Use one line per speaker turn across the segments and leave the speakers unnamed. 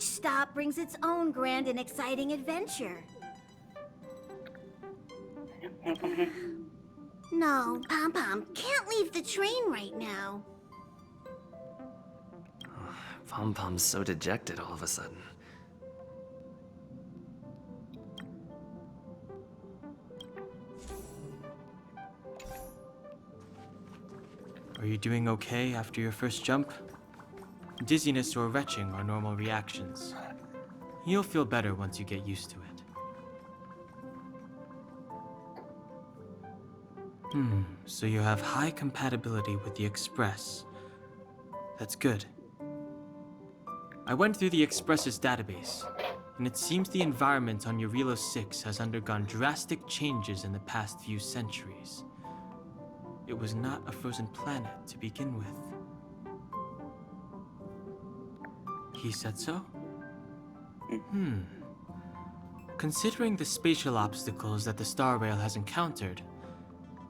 Each stop brings its own grand and exciting adventure. No, Pom-Pom can't leave the train right now.
Pom-Pom's so dejected all of a sudden.
Are you doing okay after your first jump? Dizziness or retching are normal reactions. You'll feel better once you get used to it. So you have high compatibility with the Express. That's good. I went through the Express's database, and it seems the environment on Eurilo 6 has undergone drastic changes in the past few centuries. It was not a frozen planet to begin with. He said so? Considering the spatial obstacles that the Star Rail has encountered,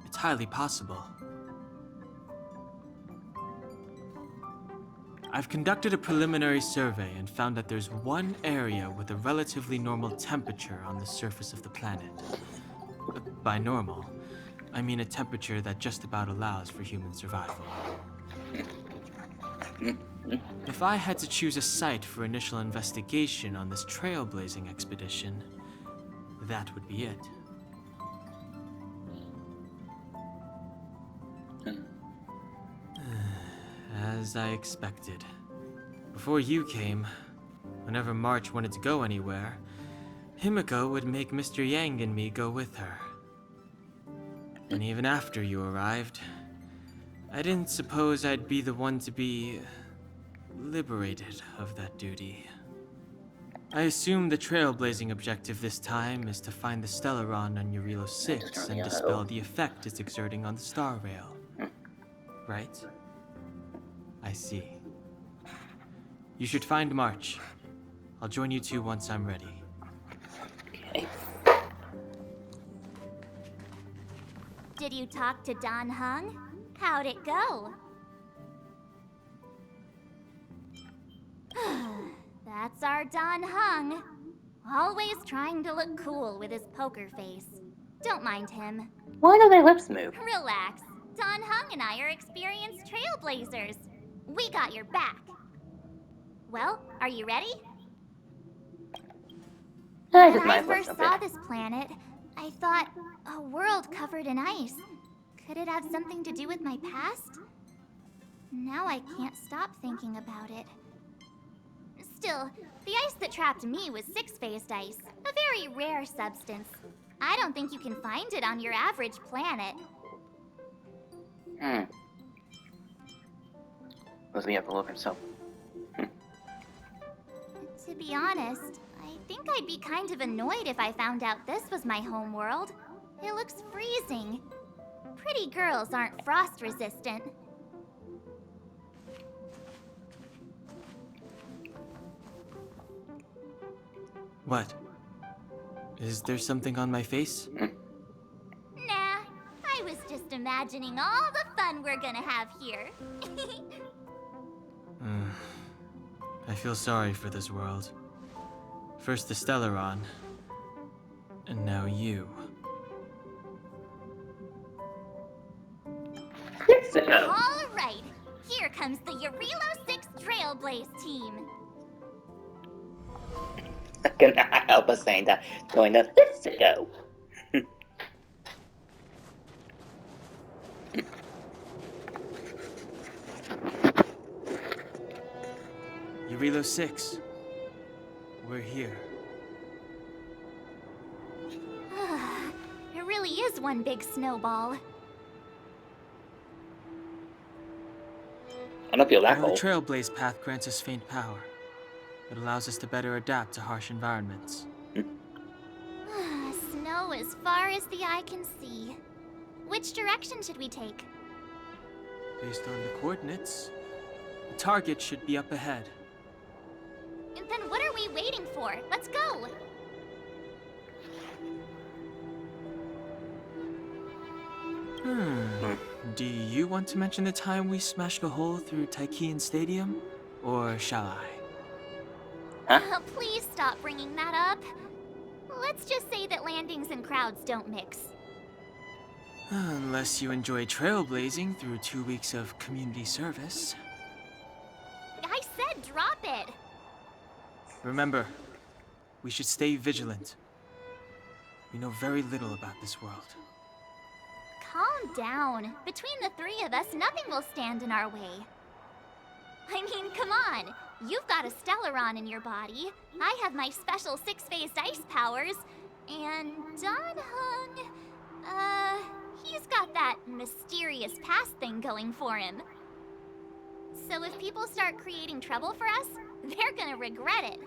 it's highly possible. I've conducted a preliminary survey and found that there's one area with a relatively normal temperature on the surface of the planet. By normal, I mean a temperature that just about allows for human survival. If I had to choose a site for initial investigation on this trailblazing expedition, that would be it. As I expected. Before you came, whenever March wanted to go anywhere, Himiko would make Mr. Yang and me go with her. And even after you arrived, I didn't suppose I'd be the one to be liberated of that duty. I assume the trailblazing objective this time is to find the Stellaron on Eurilo 6 and dispel the effect it's exerting on the Star Rail. Right? I see. You should find March. I'll join you two once I'm ready.
Okay.
Did you talk to Don Hung? How'd it go? That's our Don Hung. Always trying to look cool with his poker face. Don't mind him.
Why do their lips move?
Relax. Don Hung and I are experienced trailblazers. We got your back. Well, are you ready?
I
When
just
I
might
first saw this planet, I thought, a world covered in ice. Could it have something to do with my past? Now I can't stop thinking about it. Still, the ice that trapped me was six-phased ice, a very rare substance. I don't think you can find it on your average planet.
Suppose we have to look himself.
To be honest, I think I'd be kind of annoyed if I found out this was my home world. It looks freezing. Pretty girls aren't frost resistant.
What? Is there something on my face?
Nah, I was just imagining all the fun we're gonna have here.
I feel sorry for this world. First the Stellaron, and now you.
All right, here comes the Eurilo 6 Trailblaze team.
I cannot help but saying that. Going to go.
Eurilo 6. We're here.
It really is one big snowball.
I don't feel that
Our
cold.
Trailblaze path grants us faint power. It allows us to better adapt to harsh environments.
Snow as far as the eye can see. Which direction should we take?
Based on the coordinates, the target should be up ahead.
Then what are we waiting for? Let's go!
Do you want to mention the time we smashed a hole through Taikian Stadium? Or shall I?
Huh?
Please stop bringing that up. Let's just say that landings and crowds don't mix.
Unless you enjoy trailblazing through 2 weeks of community service.
I said drop it.
Remember, we should stay vigilant. We know very little about this world.
Calm down. Between the three of us, nothing will stand in our way. I mean, come on. You've got a Stellaron in your body. I have my special 6-phased ice powers. And Danhung, he's got that mysterious past thing going for him. So if people start creating trouble for us, they're gonna regret it.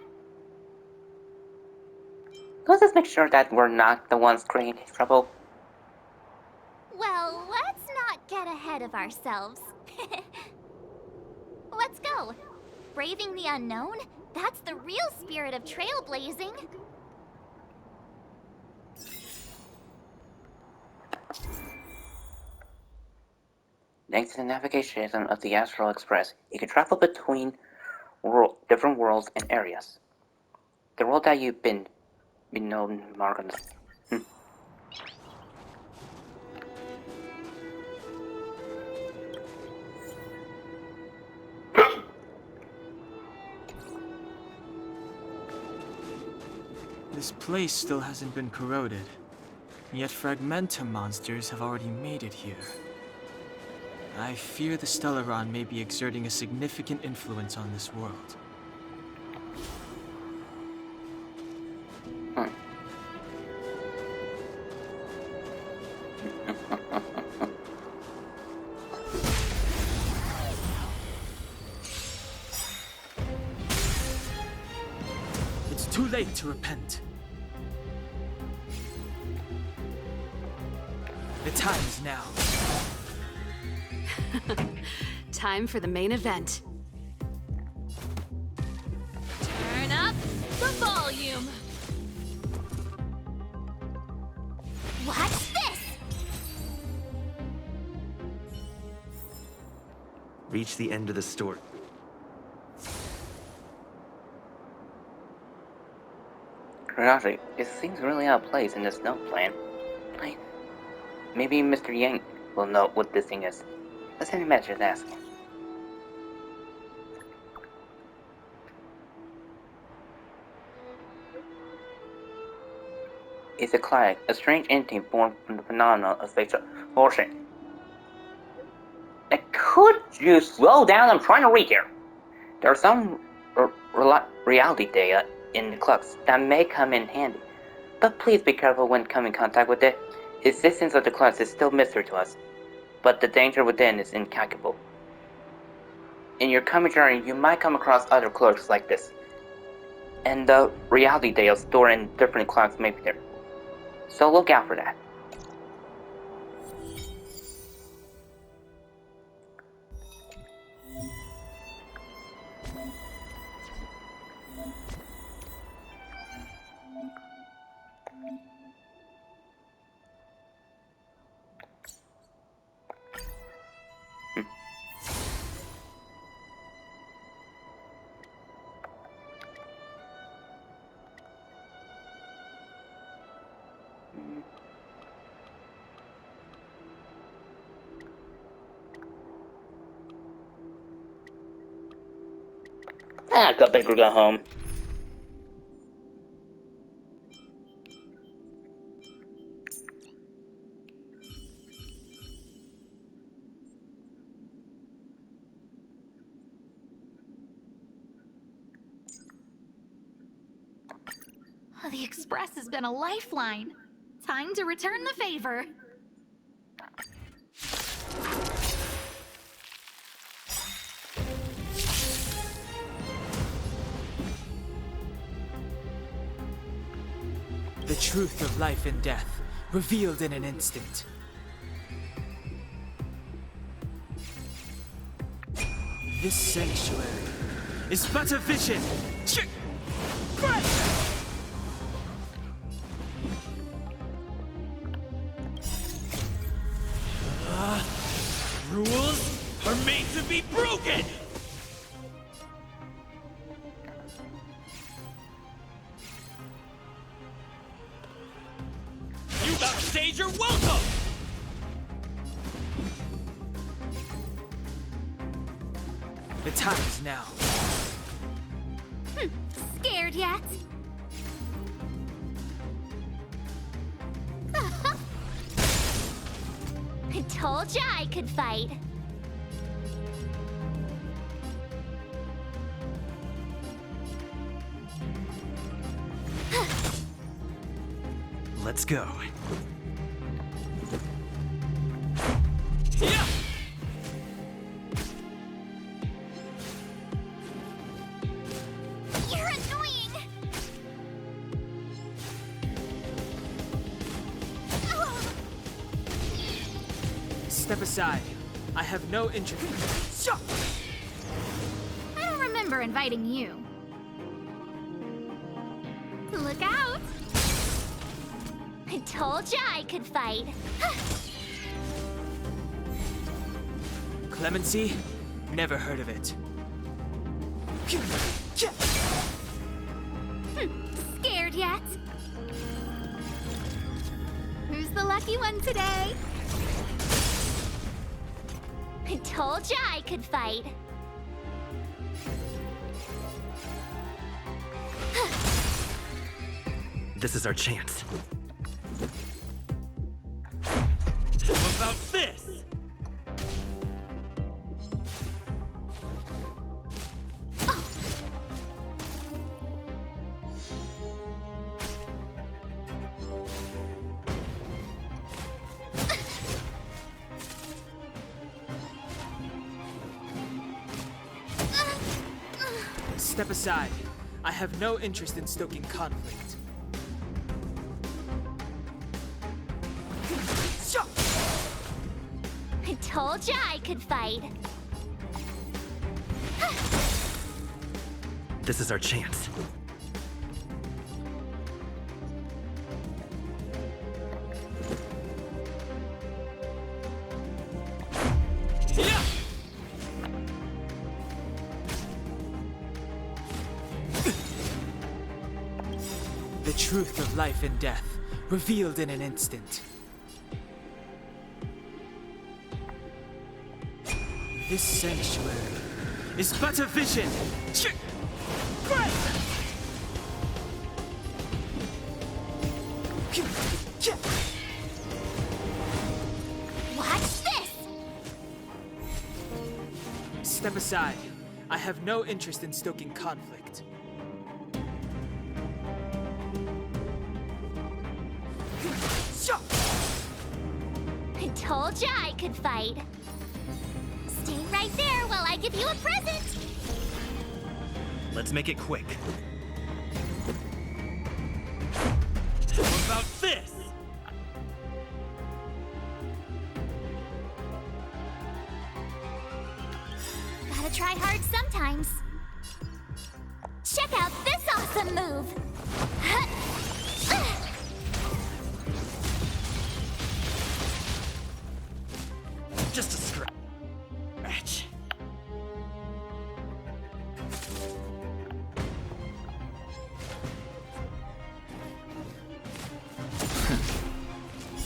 Let's just make sure that we're not the ones creating trouble.
Well, let's not get ahead of ourselves. Let's go. Braving the unknown? That's the real spirit of trailblazing.
Thanks to the navigation system of the Astral Express, you can travel between different worlds and areas. The world that you've been known, Morgan.
This place still hasn't been corroded, yet Fragmentum monsters have already made it here. I fear the Stellaron may be exerting a significant influence on this world. It's too late to repent. The time is now.
Time for the main event. Turn up the volume.
Watch this!
Reach the end of the store.
Curiosity, it seems really out of place in this note plan. Maybe Mr. Yang will know what this thing is. Let's send a message and ask him. It's a clag, a strange entity born from the phenomenon of spatial motion. Could you slow down? I'm trying to read here. There are some reality data in the clucks that may come in handy, but please be careful when coming in contact with it. The existence of the clucks is still mystery to us, but the danger within is incalculable. In your coming journey, you might come across other clerks like this, and the reality data stored in different clocks may be there. So look out for that. Go big or go home.
The Express has been a lifeline. Time to return the favor.
The truth of life and death, revealed in an instant. This sanctuary is but a vision.
Rules are made to be broken!
The time is now.
Scared yet?
I told ya I could fight.
Let's go.
You're annoying!
Step aside. I have no interest.
I don't remember inviting you. Look out!
I told ya I could fight.
Clemency? Never heard of it.
Scared yet? Who's the lucky one today?
I told ya I could fight.
This is our chance.
What about this? Step aside. I have no interest in stoking conflict.
I told ya I could fight.
This is our chance.
The truth of life and death, revealed in an instant. This sanctuary is but a vision.
Watch this!
Step aside. I have no interest in stoking conflict.
I told ya I could fight. Stay right there while I give you a present.
Let's make it quick.
What about this?
Gotta try hard sometimes. Check out this awesome move.
Just a scratch.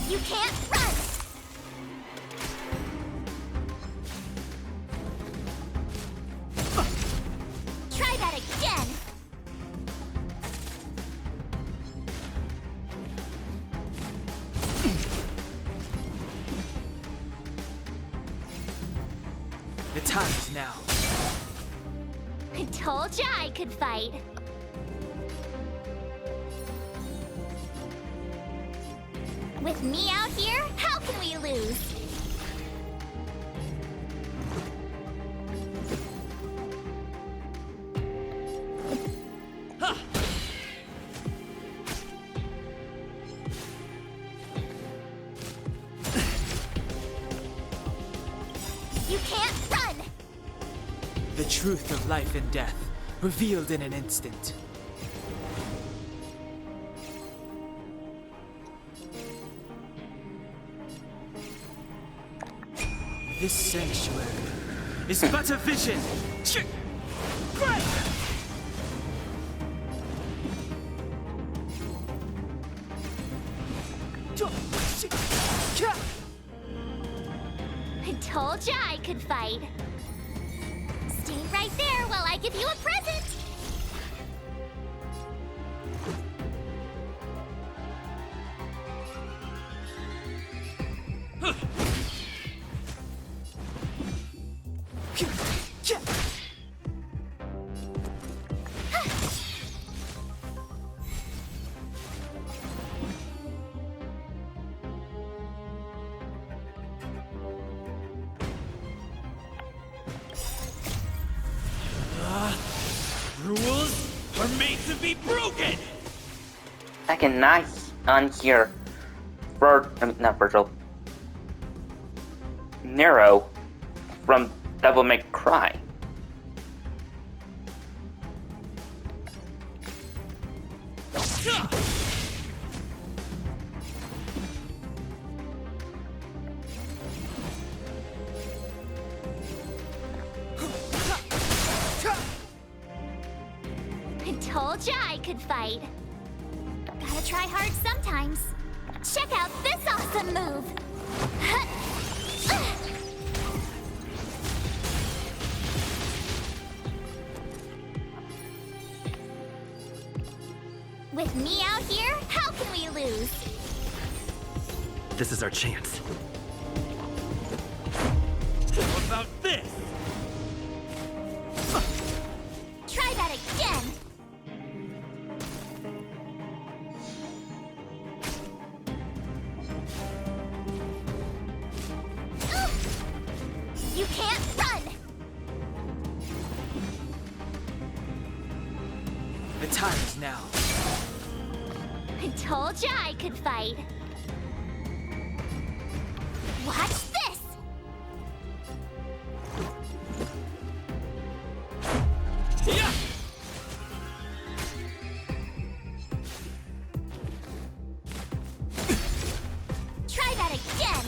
You can't run! Try that again!
The time is now.
I told ya I could fight. With me out here, how can we lose? You can't run!
The truth of life and death, revealed in an instant. This sanctuary is but a vision.
I told ya I could fight. Stay there while I give you a present!
Rules are made to be broken!
I can nice unhear not Virgil. Nero from Devil May Cry.
I told ya I could fight. Gotta try hard sometimes. Check out this awesome move! With me out here, how can we lose?
This is our chance. How about this?
Try that again! You can't run!
The time is now.
I told ya I could fight. Watch this!
Yeah!
Try that again!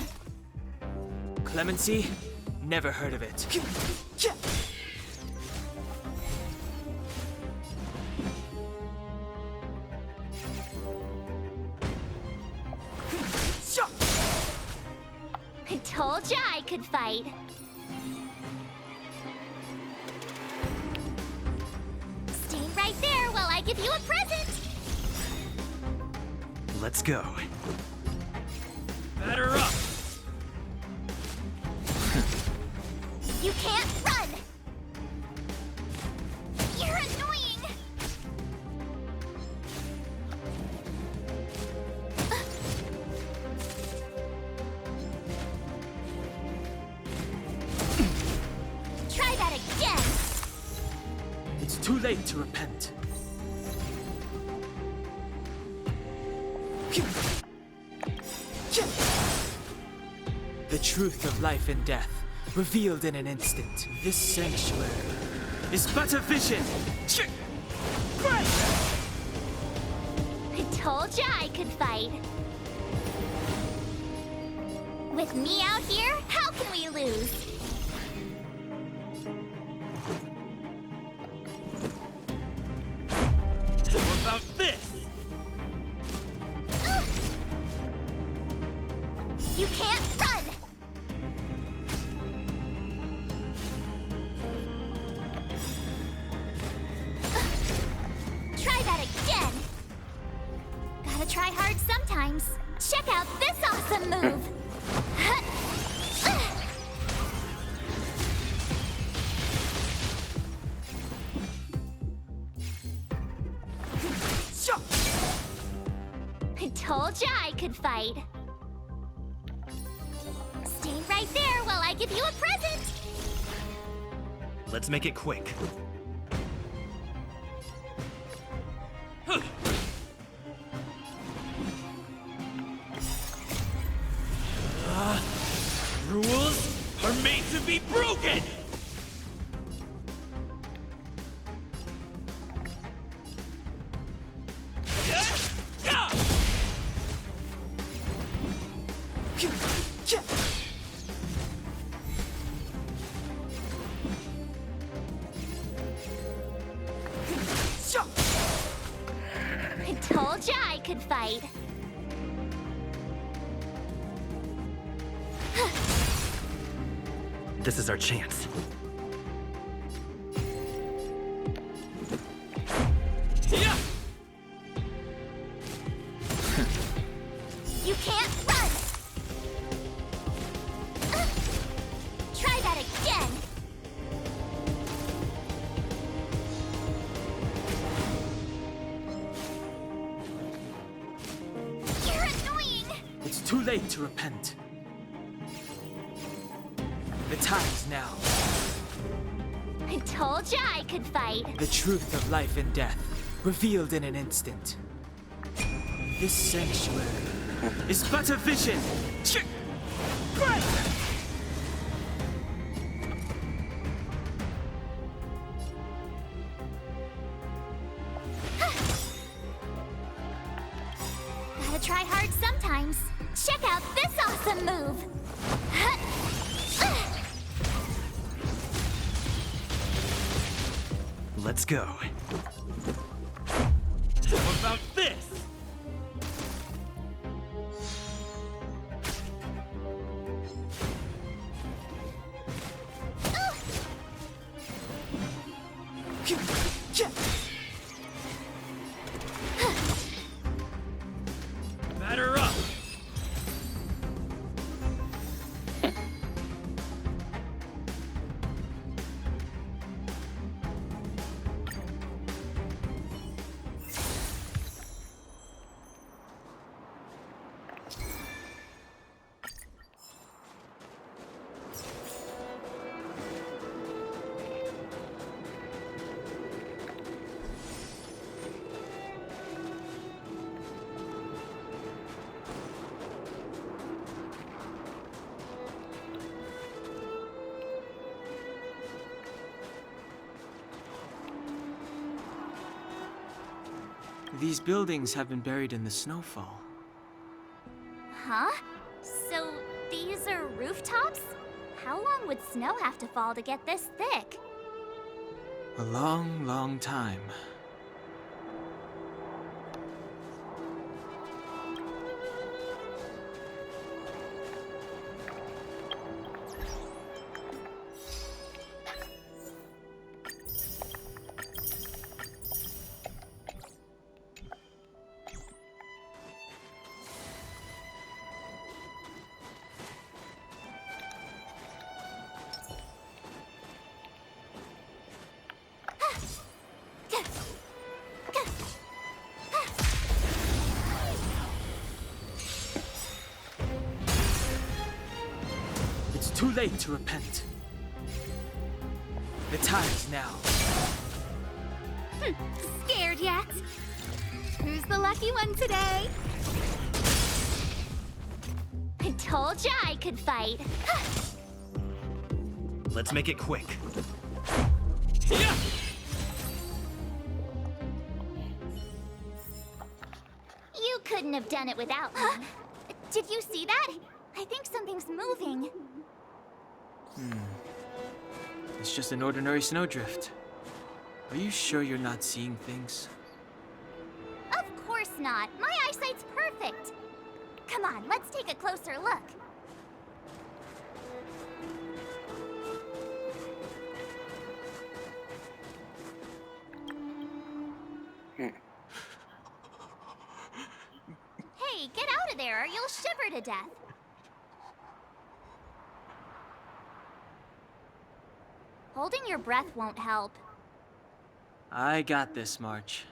Clemency? Never heard of it.
I told ya I could fight. Stay right there while I give you a present!
Let's go. Batter up!
You can't run! You're annoying! Try that again!
It's too late to repent. The truth of life and death, revealed in an instant. This sanctuary is but a vision.
I told ya I could fight. With me out here, how can we lose?
How about this?
You can't run! Try that again! Gotta try hard sometimes. Check out this awesome move! I told ya I could fight. Stay right there while I give you a present!
Let's make it quick. Rules are made to be broken!
I told ya I could fight.
This is our chance.
late to repent. The time is now.
I told ya I could fight.
The truth of life and death, revealed in an instant.
This sanctuary is but a vision.
Gotta try hard sometimes. Check out this awesome move.
Let's go.
How about this? Batter up!
These buildings have been buried in the snowfall.
Huh? So these are rooftops? How long would snow have to fall to get this thick?
A long, long time. It's too late to repent. The time is now.
Scared yet? Who's the lucky one today? I told ya I could fight.
Let's make it quick.
Yeah!
You couldn't have done it without me. Did you see that? I think something's moving.
It's just an ordinary snowdrift. Are you sure you're not seeing things?
Of course not. My eyesight's perfect. Come on, let's take a closer look. Hey, get out of there or you'll shiver to death. Holding your breath won't help.
I got this, March.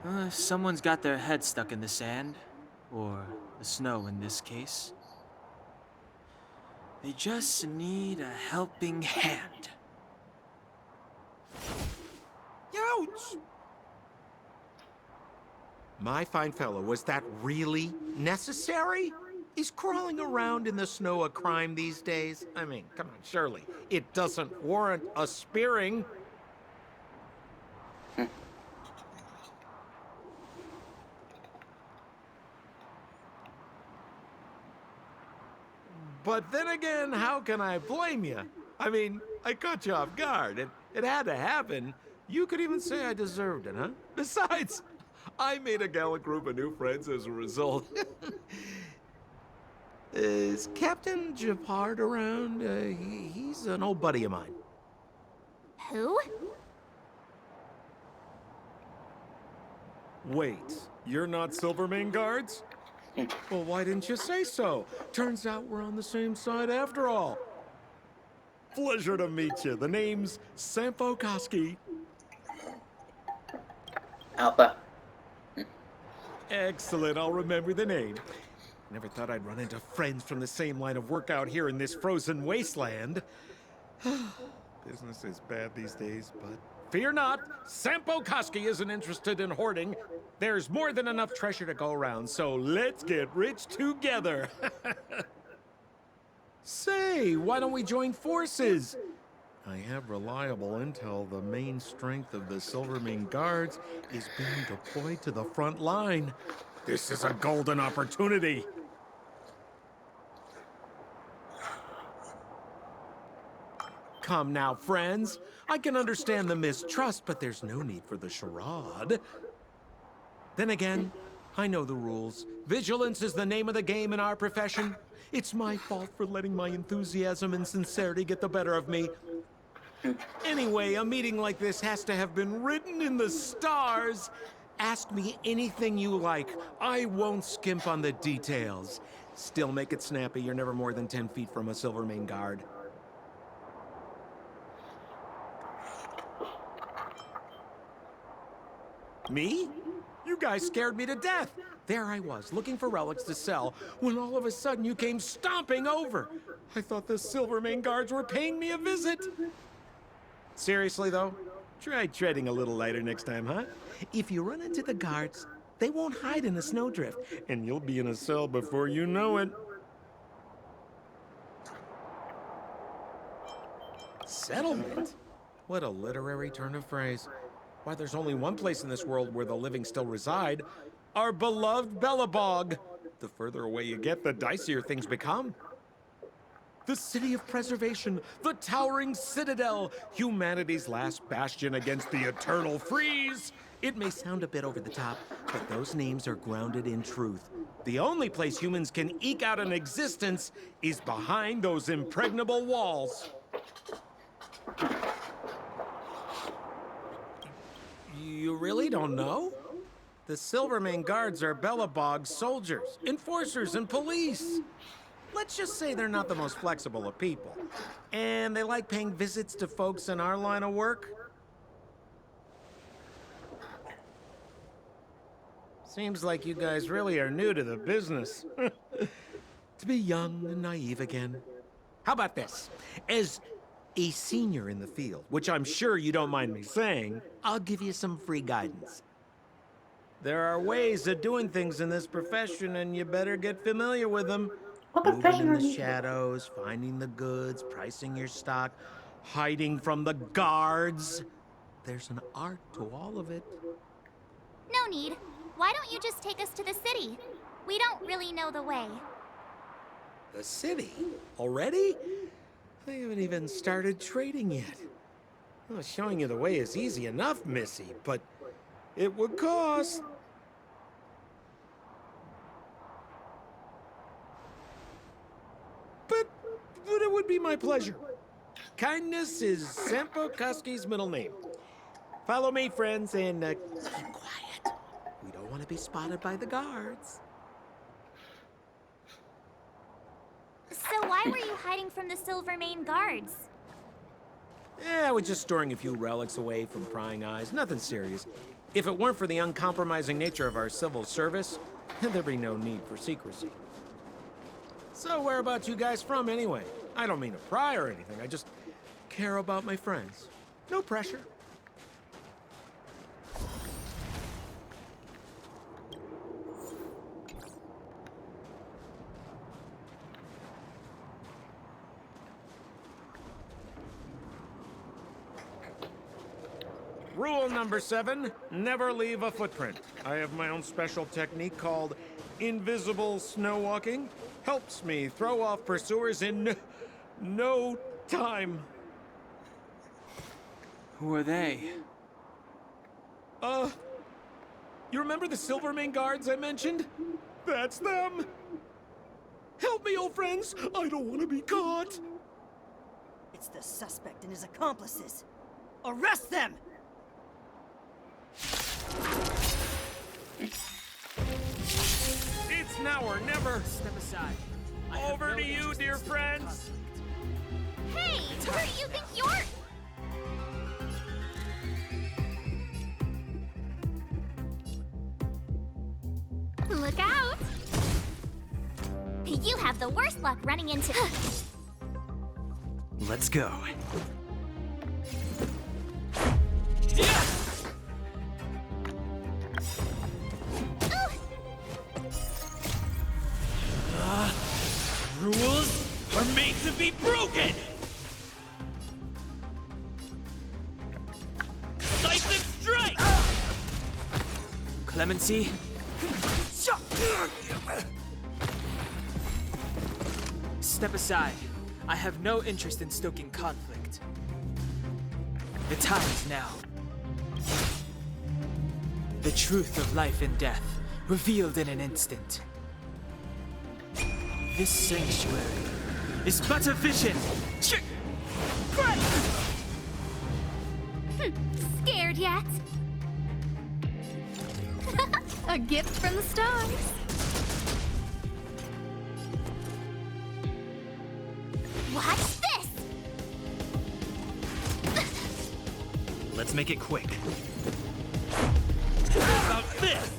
If someone's got their head stuck in the sand, or the snow in this case, they just need a helping hand.
Ouch! My fine fellow, was that really necessary? Is crawling around in the snow a crime these days? I mean, come on, surely. It doesn't warrant a spearing. But then again, how can I blame you? I mean, I caught you off guard. It had to happen. You could even say I deserved it, huh? Besides, I made a gallant group of new friends as a result. Is Captain Japard around? He's an old buddy of mine.
Who?
Wait, you're not Silvermane Guards? Well, why didn't you say so? Turns out we're on the same side after all. Pleasure to meet you. The name's Sampo Koski.
Alpha.
Excellent, I'll remember the name. Never thought I'd run into friends from the same line of work out here in this frozen wasteland. Business is bad these days, but fear not, Sampo Koski isn't interested in hoarding. There's more than enough treasure to go around, so let's get rich together. Say, why don't we join forces? I have reliable intel the main strength of the Silvermane Guards is being deployed to the front line. This is a golden opportunity. Come now, friends. I can understand the mistrust, but there's no need for the charade. Then again, I know the rules. Vigilance is the name of the game in our profession. It's my fault for letting my enthusiasm and sincerity get the better of me. Anyway, a meeting like this has to have been written in the stars. Ask me anything you like. I won't skimp on the details. Still make it snappy. You're never more than 10 feet from a Silvermane Guard. Me? You guys scared me to death. There I was, looking for relics to sell, when all of a sudden you came stomping over. I thought the Silvermane Guards were paying me a visit. Seriously, though, try treading a little lighter next time, huh? If you run into the guards, they won't hide in a snowdrift, and you'll be in a cell before you know it. Settlement? What a literary turn of phrase. Why, there's only one place in this world where the living still reside. Our beloved Belobog. The further away you get, the dicier things become. The city of preservation, the towering citadel, humanity's last bastion against the eternal freeze. It may sound a bit over the top, but those names are grounded in truth. The only place humans can eke out an existence is behind those impregnable walls. You really don't know? The Silvermane Guards are Belobog's soldiers, enforcers, and police. Let's just say they're not the most flexible of people. And they like paying visits to folks in our line of work. Seems like you guys really are new to the business. To be young and naive again. How about this? As a senior in the field, which I'm sure you don't mind me saying, I'll give you some free guidance. There are ways of doing things in this profession, and you better get familiar with them. Moving in the shadows, finding the goods, pricing your stock, hiding from the guards. There's an art to all of it.
No need. Why don't you just take us to the city? We don't really know the way.
The city? Already? I haven't even started trading yet. Well, showing you the way is easy enough, Missy, but it would cost. But it would be my pleasure. Kindness is Sampo Koski's middle name. Follow me, friends, and keep quiet. We don't want to be spotted by the guards.
So why were you hiding from the Silvermane Guards?
I was just storing a few relics away from prying eyes. Nothing serious. If it weren't for the uncompromising nature of our civil service, there'd be no need for secrecy. So whereabouts you guys from, anyway? I don't mean to pry or anything. I just care about my friends. No pressure. Rule number 7, never leave a footprint. I have my own special technique called invisible snow walking. Helps me throw off pursuers in no time.
Who are they?
You remember the Silvermane Guards I mentioned? That's them. Help me, old friends. I don't want to be caught.
It's the suspect and his accomplices. Arrest them!
It's now or never.
Step aside.
Over to you, dear friends.
Hey, who do you think you're... have the worst luck running into.
Let's go.
Rules are made to be broken! Decisive strike!
Clemency? Step aside. I have no interest in stoking conflict. The time is now. The truth of life and death, revealed in an instant. This sanctuary is but a vision!
Scared yet?
A gift from the stars.
Watch this!
Let's make it quick. How about this?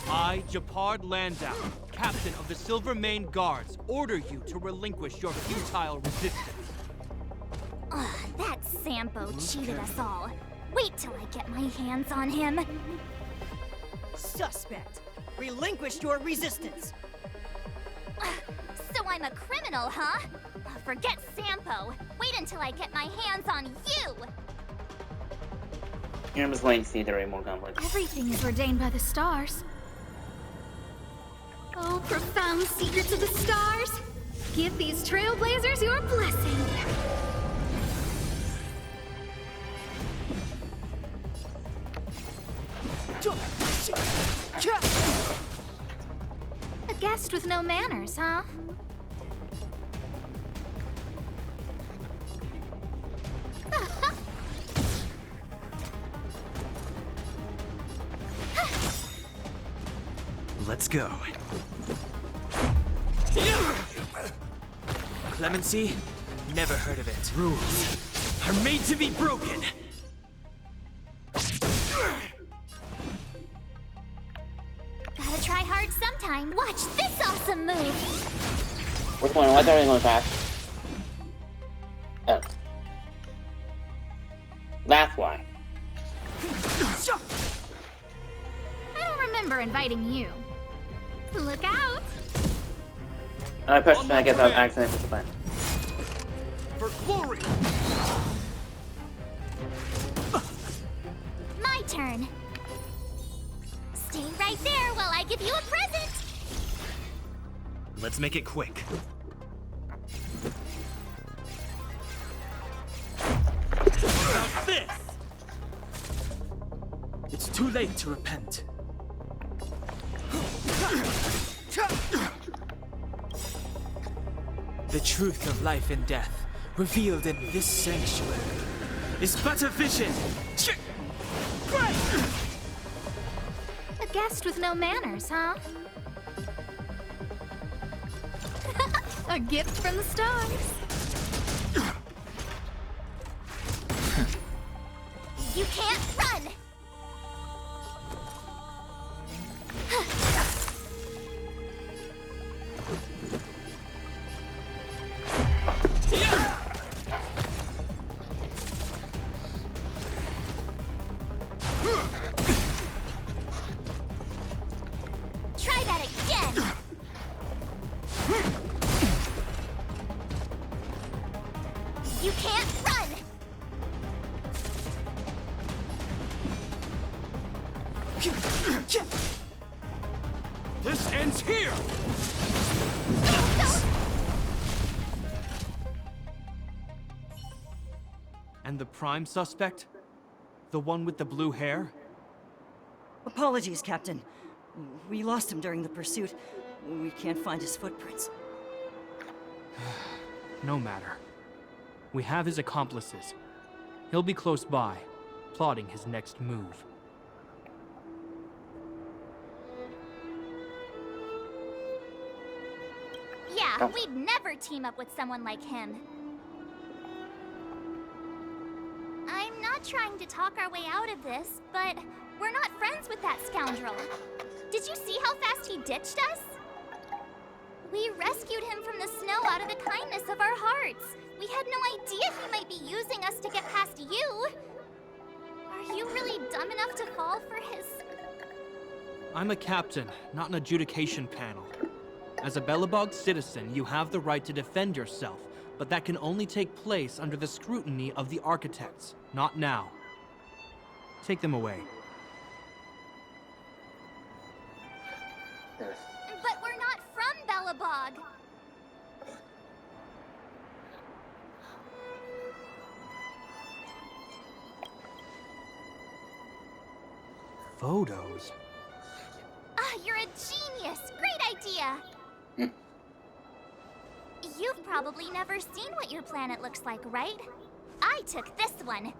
I, Japard Landau, captain of the Silvermane Guards, order you to relinquish your futile resistance.
Ugh, that Sampo cheated us all. Wait till I get my hands on him.
Suspect! Relinquish your resistance!
So I'm a criminal, huh? Forget Sampo. Wait until I get my hands on you!
I'm just waiting to see if there are any more conflicts.
Everything is ordained by the stars. Oh, profound secrets of the stars! Give these trailblazers your blessing! A guest with no manners, huh?
Let's go. Clemency? Never heard of it.
Rules are made to be broken!
Gotta try hard sometime. Watch this awesome move!
Which one? Why is everything going fast? Oh. That's why.
I don't remember inviting you. Look out!
I pushed, I guess I was accidentally pushed the button.
For glory!
My turn. Stay right there while I give you a present!
Let's make it quick. How about this?
It's too late to repent. The truth of life and death, revealed in this sanctuary, is but a vision!
A guest with no manners, huh? A gift from the stars.
You can't run! Try that again! You can't run!
This ends here! And the prime suspect? The one with the blue hair?
Apologies, Captain. We lost him during the pursuit. We can't find his footprints.
No matter. We have his accomplices. He'll be close by, plotting his next move.
Yeah, we'd never team up with someone like him. I'm not trying to talk our way out of this, but we're not friends with that scoundrel. Did you see how fast he ditched us? We rescued him from the snow out of the kindness of our hearts. We had no idea he might be using us to get past you. Are you really dumb enough to fall for his...
I'm a captain, not an adjudication panel. As a Belobog citizen, you have the right to defend yourself, but that can only take place under the scrutiny of the architects, not now. Take them away.
But we're not from Belobog.
Photos?
Ah, you're a genius! Great idea! You've probably never seen what your planet looks like, right? I took this one.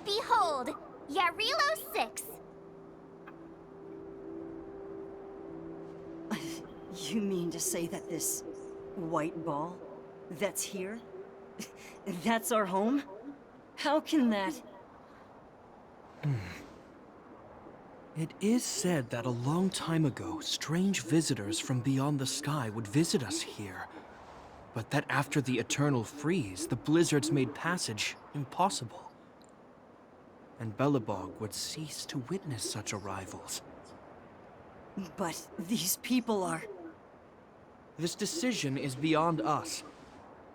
Behold, Yarilo 6.
You mean to say that this white ball that's here, that's our home? How can that...
It is said that a long time ago, strange visitors from beyond the sky would visit us here. But that after the eternal freeze, the blizzards made passage impossible. And Belobog would cease to witness such arrivals.
But these people are...
This decision is beyond us.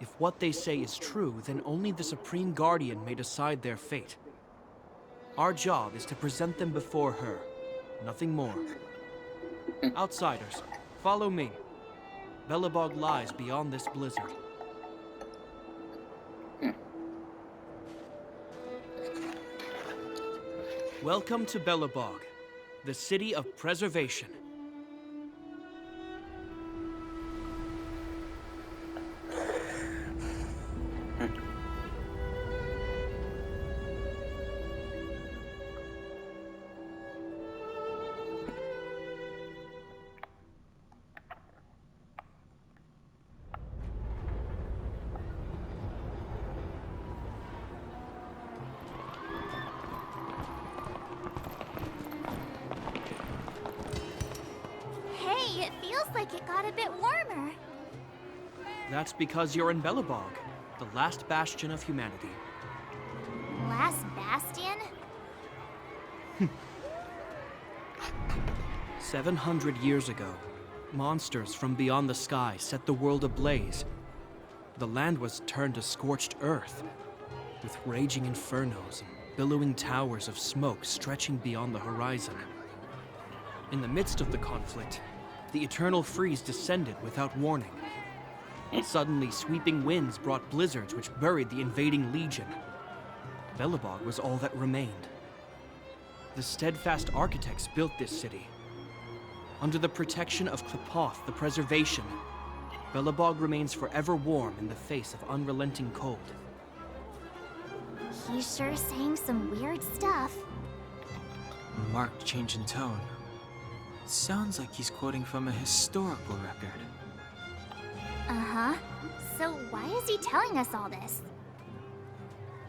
If what they say is true, then only the Supreme Guardian may decide their fate. Our job is to present them before her, nothing more. Outsiders, follow me. Belobog lies beyond this blizzard. Welcome to Belobog, the city of preservation.
Hey, it feels like it got a bit warmer.
That's because you're in Belobog, the last bastion of humanity.
Last bastion?
700 years ago, monsters from beyond the sky set the world ablaze. The land was turned to scorched earth, with raging infernos and billowing towers of smoke stretching beyond the horizon. In the midst of the conflict, the eternal freeze descended without warning. Suddenly, sweeping winds brought blizzards which buried the invading legion. Belobog was all that remained. The steadfast architects built this city. Under the protection of Klepoth, the preservation, Belobog remains forever warm in the face of unrelenting cold.
He's sure saying some weird stuff.
A marked change in tone. Sounds like he's quoting from a historical record.
Uh-huh. So why is he telling us all this?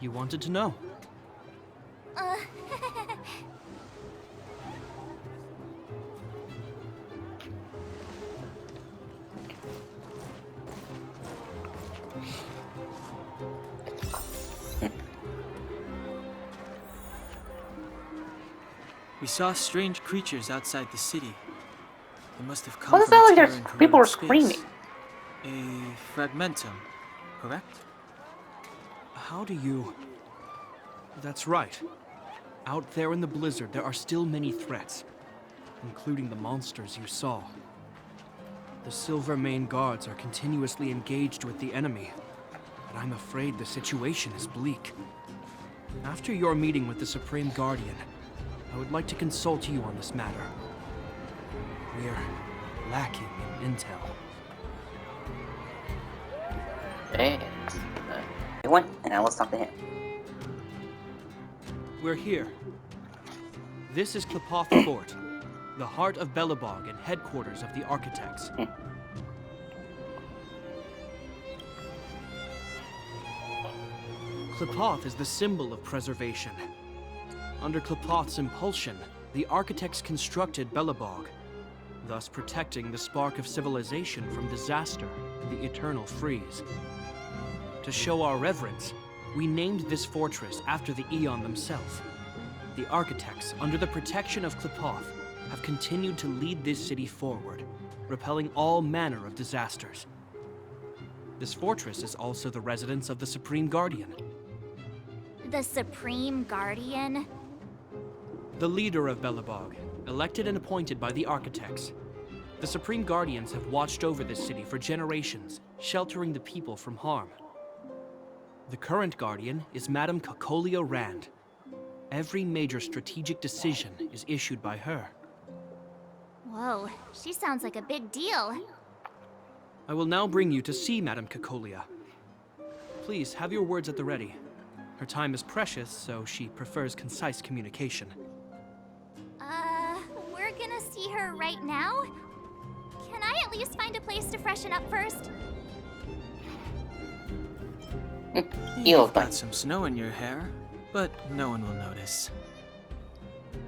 You wanted to know.
We saw strange creatures outside the city. They must have come
What does
from
that like?
a
There's
terror
people were
encoded space.
screaming.
A fragmentum, correct?
How do you... That's right. Out there in the blizzard, there are still many threats, including the monsters you saw. The Silver Mane Guards are continuously engaged with the enemy, but I'm afraid the situation is bleak. After your meeting with the Supreme Guardian, I would like to consult you on this matter. We're lacking in intel.
And he went, and I was talking to him.
We're here. This is Klapoth Fort, the heart of Belobog and headquarters of the Architects. Klapoth is the symbol of preservation. Under Klapoth's impulsion, the Architects constructed Belobog, thus protecting the spark of civilization from disaster and the eternal freeze. To show our reverence, we named this fortress after the Aeon themselves. The Architects, under the protection of Klapoth, have continued to lead this city forward, repelling all manner of disasters. This fortress is also the residence of the Supreme Guardian.
The Supreme Guardian?
The leader of Belobog, elected and appointed by the Architects. The Supreme Guardians have watched over this city for generations, sheltering the people from harm. The current Guardian is Madame Kakolia Rand. Every major strategic decision is issued by her.
Whoa, she sounds like a big deal.
I will now bring you to see Madame Kakolia. Please, have your words at the ready. Her time is precious, so she prefers concise communication.
We're gonna see her right now? Can I at least find a place to freshen up first?
You've got some snow in your hair, but no one will notice.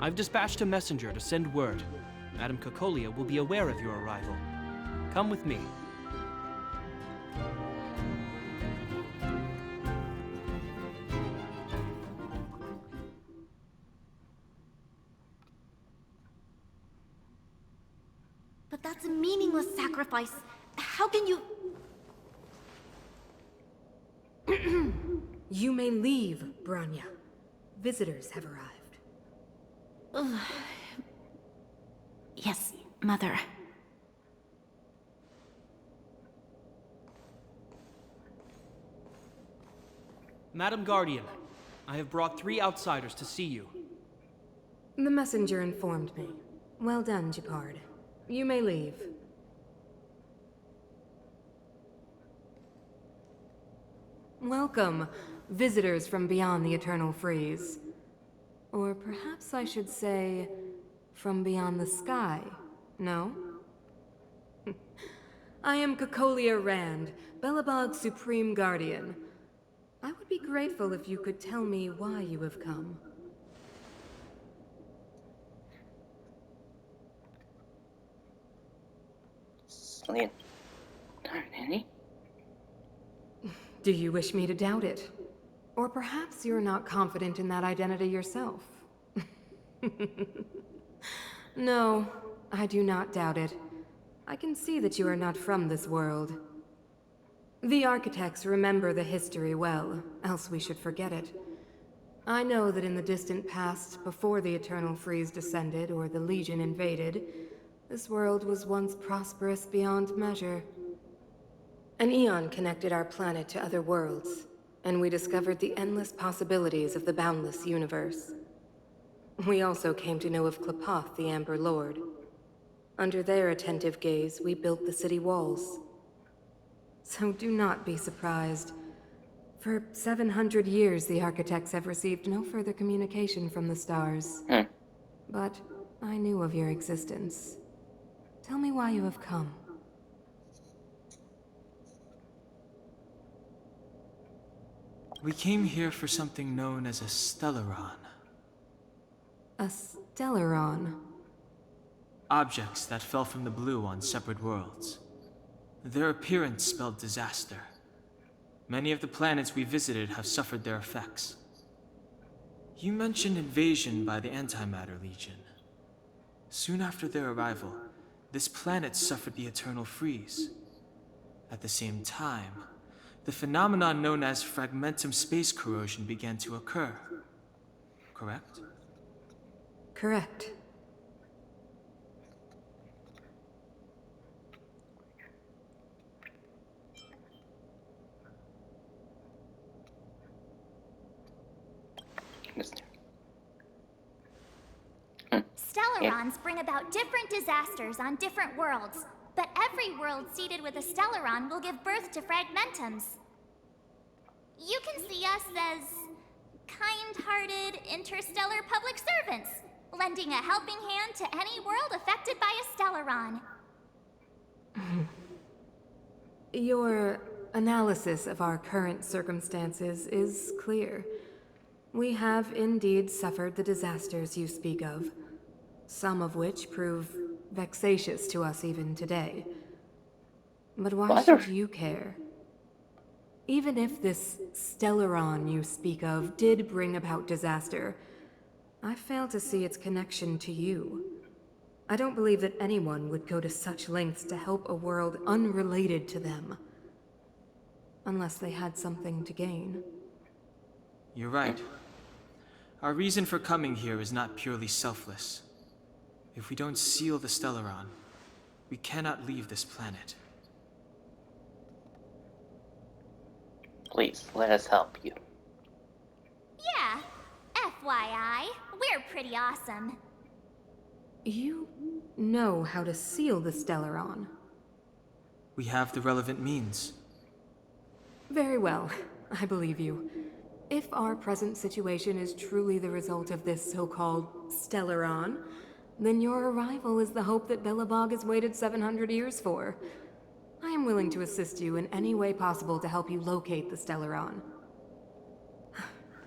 I've dispatched a messenger to send word. Madame Kakolia will be aware of your arrival. Come with me.
But that's a meaningless sacrifice. How can you...
You may leave, Branya. Visitors have arrived.
Yes, Mother.
Madam Guardian, I have brought 3 outsiders to see you.
The messenger informed me. Well done, Gepard. You may leave. Welcome, visitors from beyond the Eternal Freeze. Or perhaps I should say, from beyond the sky, no? I am Kakolia Rand, Belobog's Supreme Guardian. I would be grateful if you could tell me why you have come. Do you wish me to doubt it? Or perhaps you're not confident in that identity yourself? No, I do not doubt it. I can see that you are not from this world. The Architects remember the history well, else we should forget it. I know that in the distant past, before the Eternal Freeze descended or the Legion invaded, this world was once prosperous beyond measure. An Aeon connected our planet to other worlds, and we discovered the endless possibilities of the boundless universe. We also came to know of Klapoth, the Amber Lord. Under their attentive gaze, we built the city walls. So do not be surprised. For 700 years, the Architects have received no further communication from the stars. But I knew of your existence. Tell me why you have come.
We came here for something known as a Stellaron.
A Stellaron?
Objects that fell from the blue on separate worlds. Their appearance spelled disaster. Many of the planets we visited have suffered their effects. You mentioned invasion by the Antimatter Legion. Soon after their arrival, this planet suffered the Eternal Freeze. At the same time, the phenomenon known as fragmentum space corrosion began to occur. Correct?
Correct.
Stellarons bring about different disasters on different worlds, but every world seeded with a Stellaron will give birth to Fragmentums. You can see us as kind-hearted interstellar public servants, lending a helping hand to any world affected by a Stellaron.
Your analysis of our current circumstances is clear. We have indeed suffered the disasters you speak of, some of which prove vexatious to us even today. But why should you care? Even if this Stellaron you speak of did bring about disaster, I fail to see its connection to you. I don't believe that anyone would go to such lengths to help a world unrelated to them. Unless they had something to gain.
You're right. Our reason for coming here is not purely selfless. If we don't seal the Stellaron, we cannot leave this planet.
Please, let us help you.
Yeah, FYI, we're pretty awesome.
You know how to seal the Stellaron.
We have the relevant means.
Very well, I believe you. If our present situation is truly the result of this so-called Stellaron, then your arrival is the hope that Belobog has waited 700 years for. I am willing to assist you in any way possible to help you locate the Stellaron.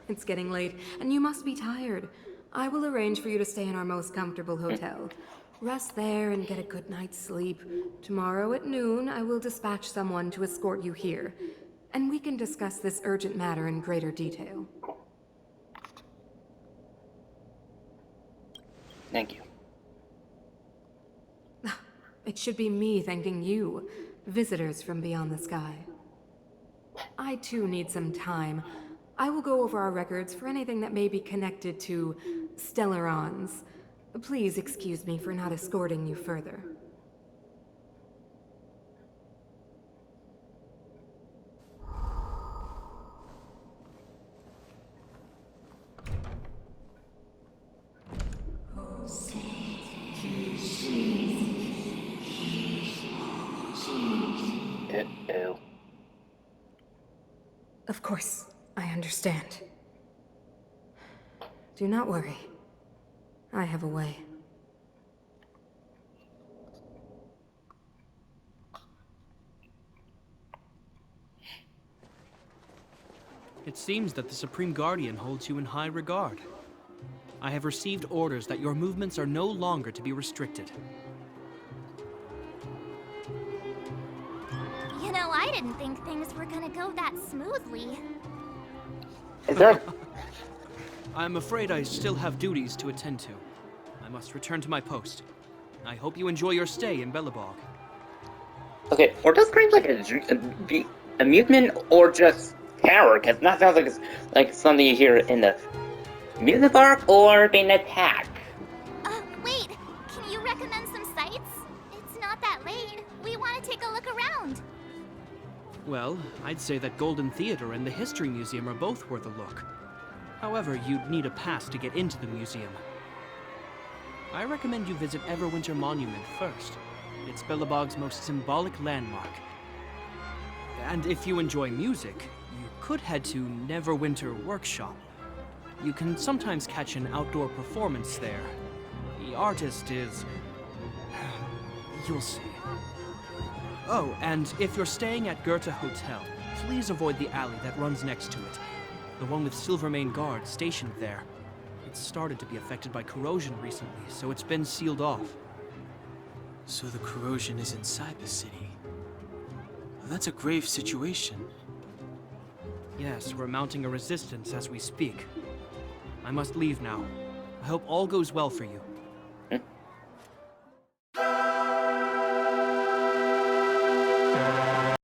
It's getting late, and you must be tired. I will arrange for you to stay in our most comfortable hotel. Rest there and get a good night's sleep. Tomorrow at noon, I will dispatch someone to escort you here, and we can discuss this urgent matter in greater detail.
Thank you.
It should be me thanking you, visitors from beyond the sky. I too need some time. I will go over our records for anything that may be connected to Stellarons. Please excuse me for not escorting you further.
Uh-oh.
Of course, I understand. Do not worry. I have a way.
It seems that the Supreme Guardian holds you in high regard. I have received orders that your movements are no longer to be restricted.
You know, I didn't think things were gonna go that smoothly.
Is there...
I'm afraid I still have duties to attend to. I must return to my post. I hope you enjoy your stay in Belobog.
Okay, or does scream like be amusement or just terror? Because that sounds like it's like something you hear in the amusement park or being attacked.
Wait, can you recommend some sites? It's not that late. We want to take a look around.
Well, I'd say that Golden Theater and the History Museum are both worth a look. However, you'd need a pass to get into the museum. I recommend you visit Everwinter Monument first. It's Belobog's most symbolic landmark. And if you enjoy music, you could head to Neverwinter Workshop. You can sometimes catch an outdoor performance there. The artist is... you'll see. Oh, and if you're staying at Goethe Hotel, please avoid the alley that runs next to it. The one with Silvermane guards stationed there. It's started to be affected by corrosion recently, so it's been sealed off.
So the corrosion is inside the city. That's a grave situation.
Yes, we're mounting a resistance as we speak. I must leave now. I hope all goes well for you.